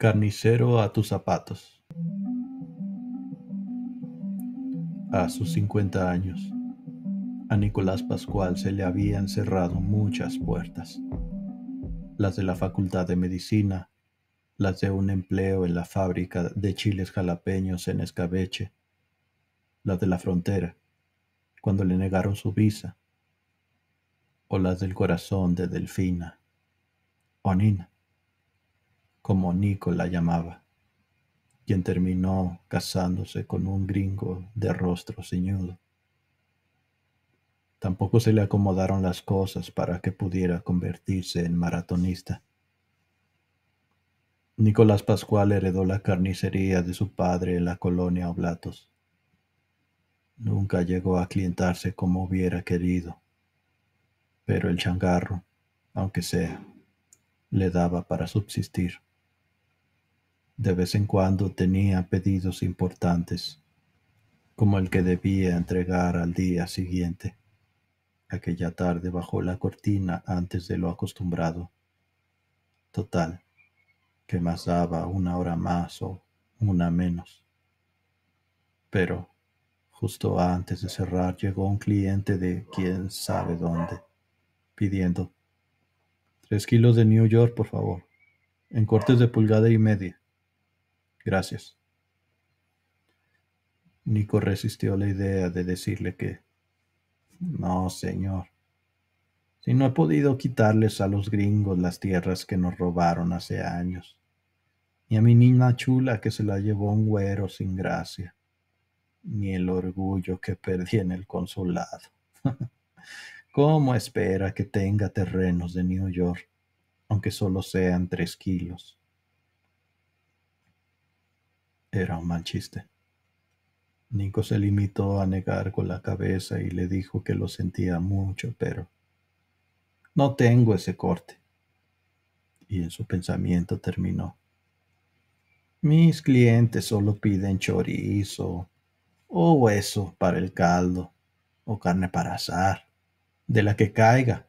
Carnicero a tus zapatos. A sus 50 años, a Nicolás Pascual se le habían cerrado muchas puertas. Las de la Facultad de Medicina, las de un empleo en la fábrica de chiles jalapeños en Escabeche, las de la frontera, cuando le negaron su visa, o las del corazón de Delfina, o Nina, como Nico la llamaba, quien terminó casándose con un gringo de rostro ceñudo. Tampoco se le acomodaron las cosas para que pudiera convertirse en maratonista. Nicolás Pascual heredó la carnicería de su padre en la colonia Oblatos. Nunca llegó a clientarse como hubiera querido, pero el changarro, aunque sea, le daba para subsistir. De vez en cuando tenía pedidos importantes, como el que debía entregar al día siguiente. Aquella tarde bajó la cortina antes de lo acostumbrado. Total, que más daba una hora más o una menos. Pero justo antes de cerrar llegó un cliente de quién sabe dónde, pidiendo 3 kilos de New York, por favor, en cortes de pulgada y media. Gracias. Nico resistió la idea de decirle que no, señor. Si no he podido quitarles a los gringos las tierras que nos robaron hace años, ni a mi niña chula que se la llevó un güero sin gracia, ni el orgullo que perdí en el consulado. ¿Cómo espera que tenga terrenos de New York, aunque solo sean 3 kilos? Era un mal chiste. Nico se limitó a negar con la cabeza y le dijo que lo sentía mucho, pero no tengo ese corte. Y en su pensamiento terminó: mis clientes solo piden chorizo, o hueso para el caldo, o carne para asar, de la que caiga,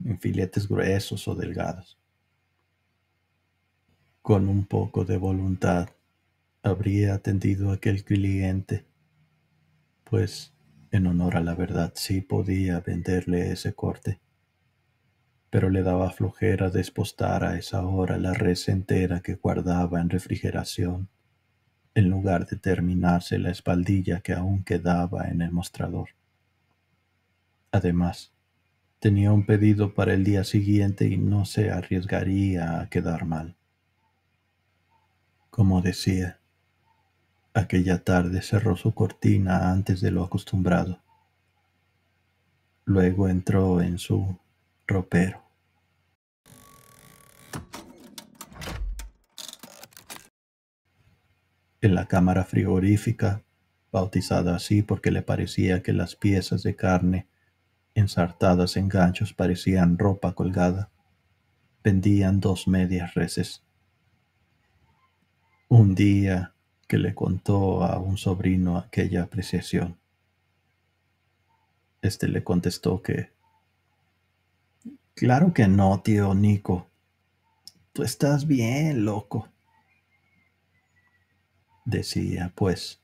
en filetes gruesos o delgados. Con un poco de voluntad habría atendido a aquel cliente, pues en honor a la verdad sí podía venderle ese corte, pero le daba flojera despostar a esa hora la res entera que guardaba en refrigeración, en lugar de terminarse la espaldilla que aún quedaba en el mostrador. Además, tenía un pedido para el día siguiente y no se arriesgaría a quedar mal. Como decía, aquella tarde cerró su cortina antes de lo acostumbrado. Luego entró en su ropero. En la cámara frigorífica, bautizada así porque le parecía que las piezas de carne ensartadas en ganchos parecían ropa colgada, vendían 2 medias reses. Un día que le contó a un sobrino aquella apreciación, este le contestó que claro que no, tío Nico, tú estás bien loco, decía pues,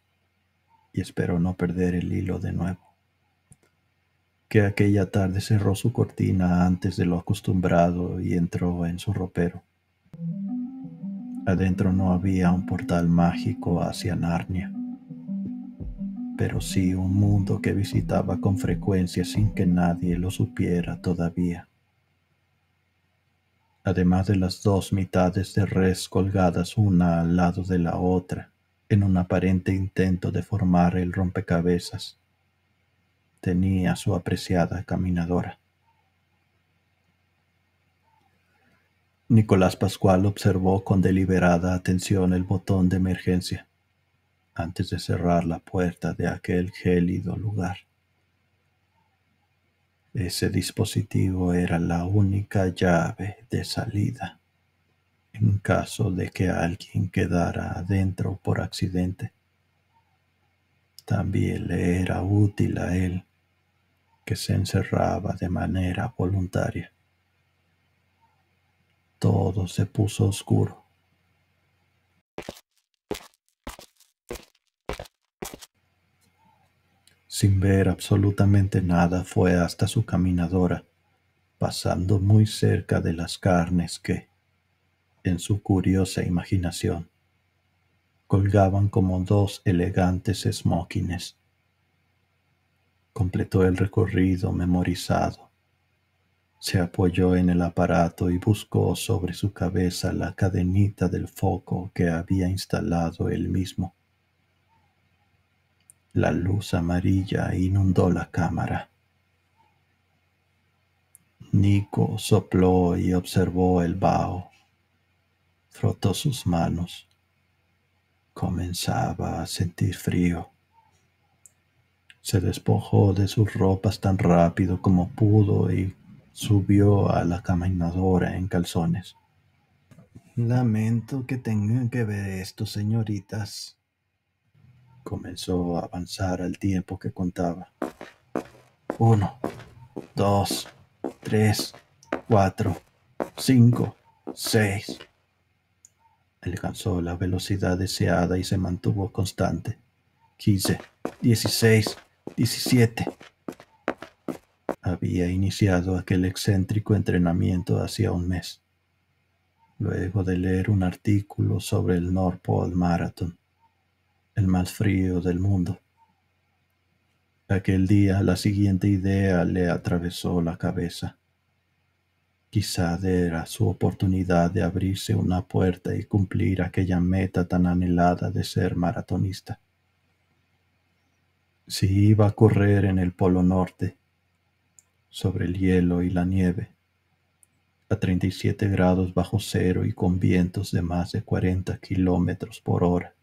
y esperó no perder el hilo de nuevo, que aquella tarde cerró su cortina antes de lo acostumbrado y entró en su ropero. Adentro no había un portal mágico hacia Narnia, pero sí un mundo que visitaba con frecuencia sin que nadie lo supiera todavía. Además de las 2 mitades de res colgadas una al lado de la otra, en un aparente intento de formar el rompecabezas, tenía su apreciada caminadora. Nicolás Pascual observó con deliberada atención el botón de emergencia antes de cerrar la puerta de aquel gélido lugar. Ese dispositivo era la única llave de salida en caso de que alguien quedara adentro por accidente. También le era útil a él, que se encerraba de manera voluntaria. Todo se puso oscuro. Sin ver absolutamente nada, fue hasta su caminadora, pasando muy cerca de las carnes que, en su curiosa imaginación, colgaban como dos elegantes esmóquines. Completó el recorrido memorizado. Se apoyó en el aparato y buscó sobre su cabeza la cadenita del foco que había instalado él mismo. La luz amarilla inundó la cámara. Nico sopló y observó el vaho. Frotó sus manos. Comenzaba a sentir frío. Se despojó de sus ropas tan rápido como pudo y subió a la caminadora en calzones. Lamento que tengan que ver esto, señoritas. Comenzó a avanzar al tiempo que contaba. 1, 2, 3, 4, 5, 6. Alcanzó la velocidad deseada y se mantuvo constante. 15, 16, 17. Había iniciado aquel excéntrico entrenamiento hacía un mes, luego de leer un artículo sobre el North Pole Marathon, el más frío del mundo. Aquel día la siguiente idea le atravesó la cabeza. Quizá era su oportunidad de abrirse una puerta y cumplir aquella meta tan anhelada de ser maratonista. Si iba a correr en el Polo Norte, sobre el hielo y la nieve, a 37 grados bajo cero y con vientos de más de 40 kilómetros por hora,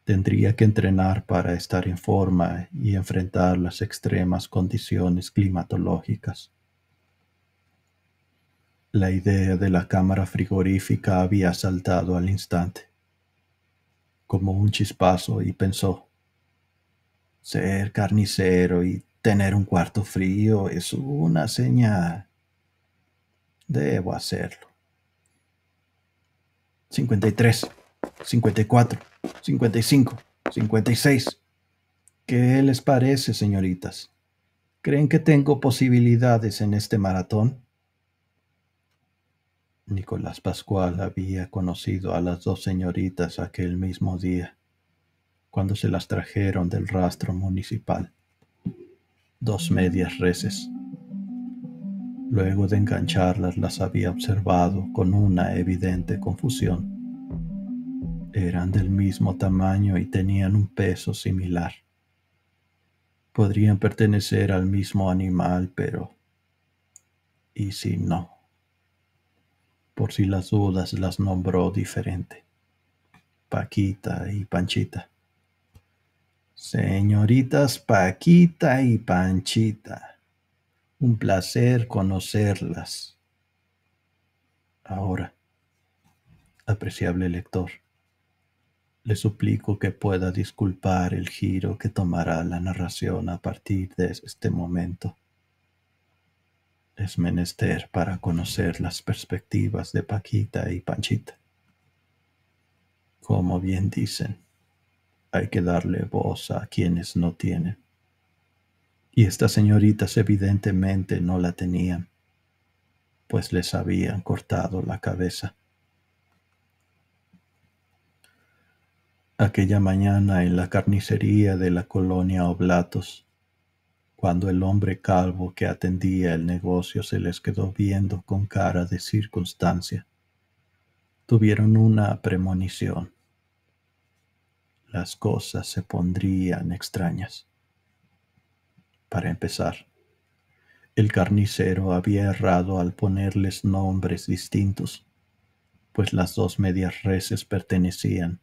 tendría que entrenar para estar en forma y enfrentar las extremas condiciones climatológicas. La idea de la cámara frigorífica había saltado al instante, como un chispazo, y pensó: ser carnicero y tener un cuarto frío es una señal. Debo hacerlo. 53, 54, 55, 56. ¿Qué les parece, señoritas? ¿Creen que tengo posibilidades en este maratón? Nicolás Pascual había conocido a las dos señoritas aquel mismo día, cuando se las trajeron del rastro municipal. Dos medias reses. Luego de engancharlas, las había observado con una evidente confusión. Eran del mismo tamaño y tenían un peso similar. Podrían pertenecer al mismo animal, pero ¿y si no? Por si las dudas, las nombró diferente: Paquita y Panchita. Señoritas Paquita y Panchita, un placer conocerlas. Ahora, apreciable lector, le suplico que pueda disculpar el giro que tomará la narración a partir de este momento. Es menester para conocer las perspectivas de Paquita y Panchita. Como bien dicen, hay que darle voz a quienes no tienen. Y estas señoritas evidentemente no la tenían, pues les habían cortado la cabeza. Aquella mañana en la carnicería de la colonia Oblatos, cuando el hombre calvo que atendía el negocio se les quedó viendo con cara de circunstancia, tuvieron una premonición. Las cosas se pondrían extrañas. Para empezar, el carnicero había errado al ponerles nombres distintos, pues las dos medias reses pertenecían,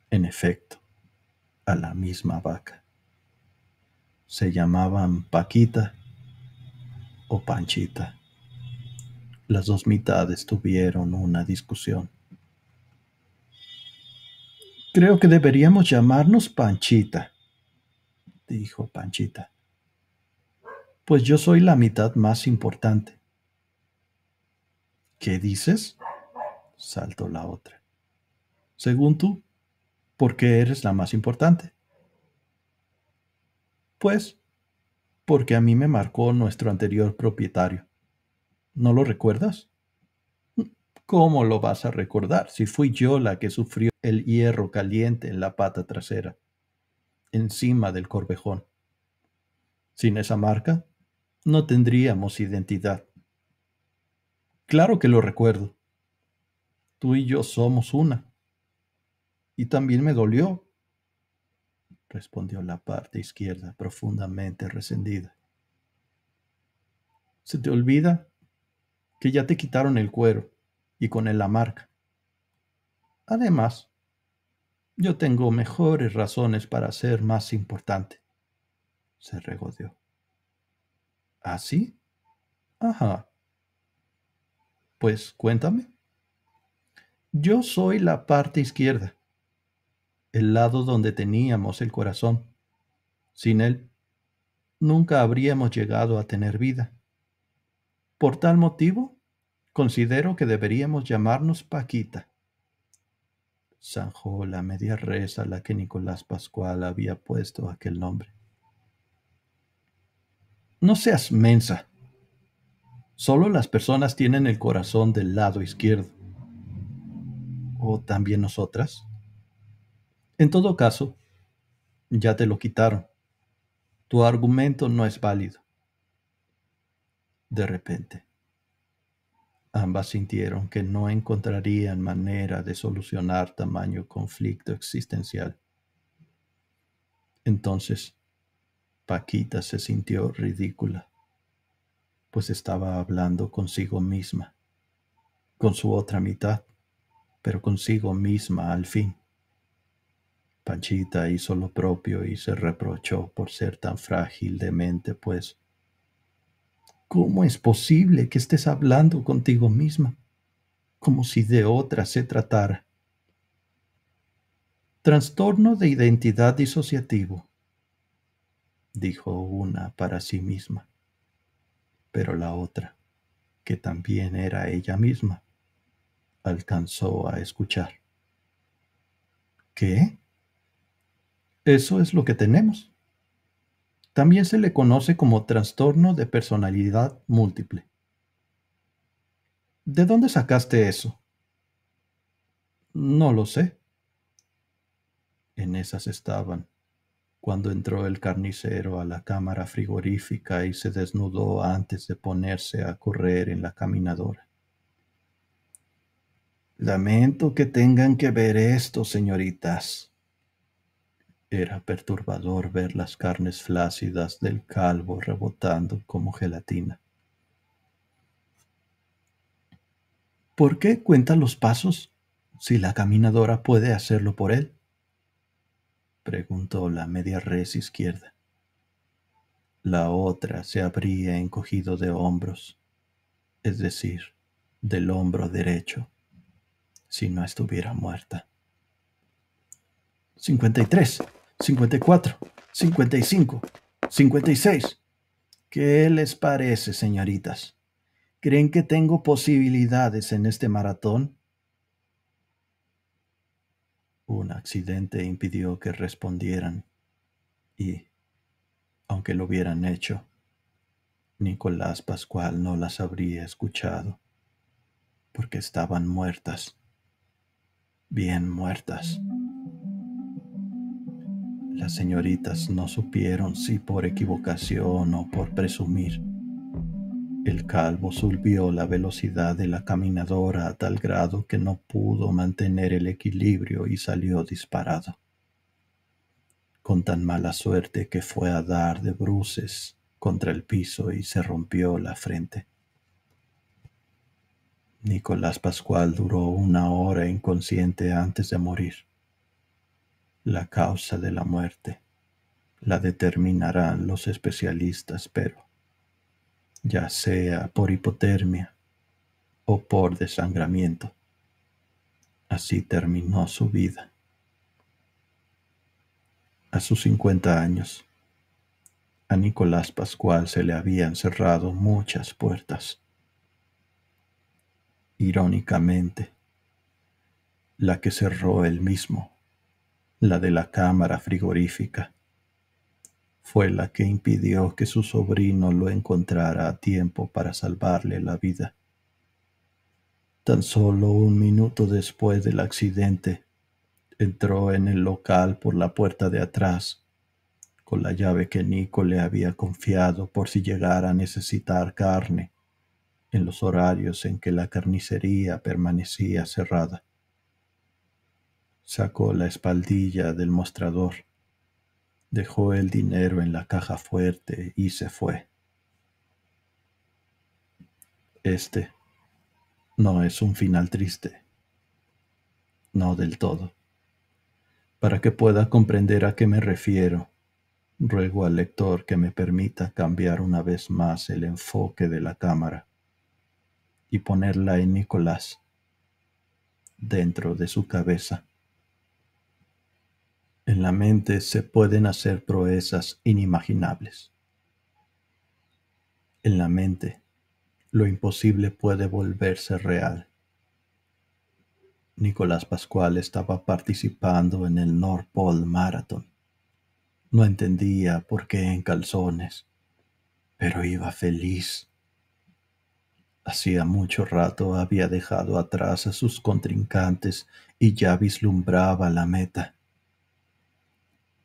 en efecto, a la misma vaca. Se llamaban Paquita o Panchita. Las dos mitades tuvieron una discusión. Creo que deberíamos llamarnos Panchita, dijo Panchita, pues yo soy la mitad más importante. ¿Qué dices?, saltó la otra. Según tú, ¿por qué eres la más importante? Pues, porque a mí me marcó nuestro anterior propietario. ¿No lo recuerdas? ¿Cómo lo vas a recordar si fui yo la que sufrió el hierro caliente en la pata trasera, encima del corvejón? Sin esa marca, no tendríamos identidad. Claro que lo recuerdo. Tú y yo somos una. Y también me dolió, respondió la parte izquierda profundamente resentida. ¿Se te olvida que ya te quitaron el cuero y con él la marca? Además, yo tengo mejores razones para ser más importante. Se regodeó. ¿Ah, sí? Ajá. Pues cuéntame. Yo soy la parte izquierda, el lado donde teníamos el corazón. Sin él, nunca habríamos llegado a tener vida. Por tal motivo, considero que deberíamos llamarnos Paquita. Zanjó la media res a la que Nicolás Pascual había puesto aquel nombre. No seas mensa. Solo las personas tienen el corazón del lado izquierdo. ¿O también nosotras? En todo caso, ya te lo quitaron. Tu argumento no es válido. De repente, ambas sintieron que no encontrarían manera de solucionar tamaño conflicto existencial. Entonces, Paquita se sintió ridícula, pues estaba hablando consigo misma, con su otra mitad, pero consigo misma al fin. Panchita hizo lo propio y se reprochó por ser tan frágil de mente, pues, ¿cómo es posible que estés hablando contigo misma, como si de otra se tratara? Trastorno de identidad disociativo, dijo una para sí misma, pero la otra, que también era ella misma, alcanzó a escuchar. ¿Qué? Eso es lo que tenemos. También se le conoce como trastorno de personalidad múltiple. ¿De dónde sacaste eso? No lo sé. En esas estaban, cuando entró el carnicero a la cámara frigorífica y se desnudó antes de ponerse a correr en la caminadora. Lamento que tengan que ver esto, señoritas. Era perturbador ver las carnes flácidas del calvo rebotando como gelatina. ¿Por qué cuenta los pasos si la caminadora puede hacerlo por él? Preguntó la media res izquierda. La otra se habría encogido de hombros, es decir, del hombro derecho, si no estuviera muerta. 53, 54, 55, 56. ¿Qué les parece, señoritas? ¿Creen que tengo posibilidades en este maratón? Un accidente impidió que respondieran y, aunque lo hubieran hecho, Nicolás Pascual no las habría escuchado, porque estaban muertas, bien muertas. Las señoritas no supieron si por equivocación o por presumir. El calvo subió la velocidad de la caminadora a tal grado que no pudo mantener el equilibrio y salió disparado, con tan mala suerte que fue a dar de bruces contra el piso y se rompió la frente. Nicolás Pascual duró 1 hora inconsciente antes de morir. La causa de la muerte la determinarán los especialistas, pero ya sea por hipotermia o por desangramiento, así terminó su vida. A sus 50 años, a Nicolás Pascual se le habían cerrado muchas puertas. Irónicamente, la que cerró él mismo, la de la cámara frigorífica, fue la que impidió que su sobrino lo encontrara a tiempo para salvarle la vida. Tan solo un minuto después del accidente, entró en el local por la puerta de atrás, con la llave que Nico le había confiado por si llegara a necesitar carne en los horarios en que la carnicería permanecía cerrada. Sacó la espaldilla del mostrador, dejó el dinero en la caja fuerte y se fue. Este no es un final triste, no del todo. Para que pueda comprender a qué me refiero, ruego al lector que me permita cambiar una vez más el enfoque de la cámara y ponerla en Nicolás, dentro de su cabeza. En la mente se pueden hacer proezas inimaginables. En la mente, lo imposible puede volverse real. Nicolás Pascual estaba participando en el North Pole Marathon. No entendía por qué en calzones, pero iba feliz. Hacía mucho rato había dejado atrás a sus contrincantes y ya vislumbraba la meta.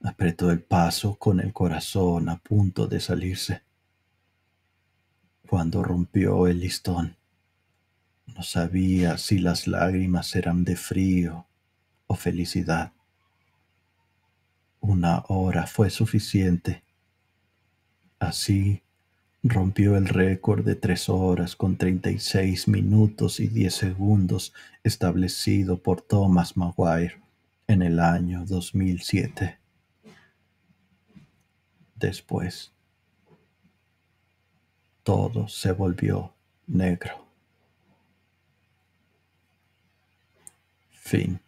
Apretó el paso con el corazón a punto de salirse. Cuando rompió el listón, no sabía si las lágrimas eran de frío o felicidad. Una hora fue suficiente. Así rompió el récord de 3 horas con 36 minutos y 10 segundos establecido por Thomas Maguire en el año 2007. Después, todo se volvió negro. Fin.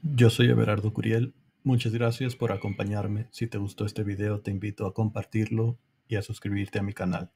Yo soy Everardo Curiel. Muchas gracias por acompañarme. Si te gustó este video, te invito a compartirlo y a suscribirte a mi canal.